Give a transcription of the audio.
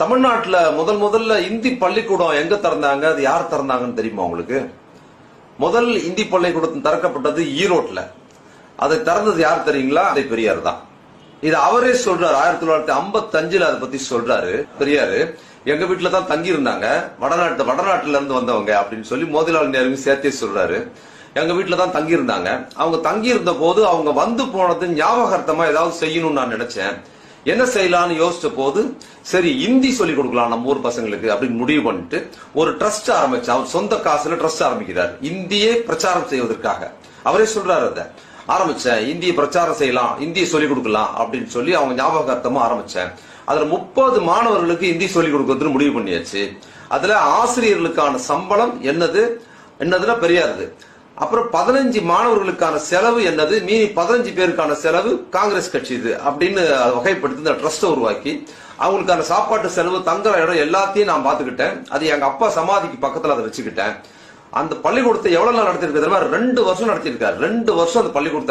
தமிழ்நாட்டுல முதல்ல இந்தி பள்ளிக்கூடம் எங்க திறந்தாங்க, அது யார் திறந்தாங்கன்னு தெரியுமா உங்களுக்கு? முதல் இந்தி பள்ளிக்கூடம் திறக்கப்பட்டது ஈரோட்ல. அதை திறந்தது யார் தெரியுங்களா? அதை பெரியார் தான். இது அவரே சொல்றாரு. 1955 அதை பத்தி சொல்றாரு பெரியாரு. எங்க வீட்டுல தான் தங்கி இருந்தாங்க, வடநாட்டுல இருந்து வந்தவங்க அப்படின்னு சொல்லி மோதிலால் நேரு சேர்த்தே சொல்றாரு. எங்க வீட்டுல தான் தங்கி இருந்தாங்க. அவங்க தங்கி இருந்த போது அவங்க வந்து போனது ஞாபகார்த்தமா ஏதாவது செய்யணும்னு நான் நினைச்சேன். என்ன செய்யலாம்னு யோசிச்ச போது சரி இந்தி சொல்லி கொடுக்கலாம் நம்ம ஊர் பசங்களுக்கு அப்படின்னு முடிவு பண்ணிட்டு ஒரு ட்ரஸ்ட் ஆரம்பிச்சு அவர் சொந்த காசுல ட்ரஸ்ட் ஆரம்பிக்கிறார் இந்தியை பிரச்சாரம் செய்வதற்காக. அவரே சொல்றாரு அதை ஆரம்பிச்சேன், இந்தியை பிரச்சாரம் செய்யலாம், இந்தியை சொல்லிக் கொடுக்கலாம் அப்படின்னு சொல்லி அவங்க ஞாபகார்த்தமா ஆரம்பிச்சேன். அதுல 30 மாணவர்களுக்கு இந்தி சொல்லிக் கொடுக்கறதுன்னு முடிவு பண்ணியாச்சு. அதுல ஆசிரியர்களுக்கான சம்பளம் என்னதுன்னா பெரியாருது. அப்புறம் 15 மாணவர்களுக்கான செலவு என்னது, மீதி 15 பேருக்கான செலவு காங்கிரஸ் கட்சி இது அப்படின்னு வகைப்படுத்தி இந்த ட்ரஸ்ட் உருவாக்கி அவங்களுக்கான சாப்பாட்டு செலவு, தங்குற இடம் எல்லாத்தையும் நான் பாத்துக்கிட்டேன். அது எங்க அப்பா சமாதிக்கு பக்கத்துல அதை வச்சுக்கிட்டேன். அந்த பள்ளிக்கூடத்தை எவ்வளவு நாள் நடத்திருக்க தெரியுமா? 2 வருஷம் நடத்திருக்காரு. 2 வருஷம் அந்த பள்ளிக்கூடத்தை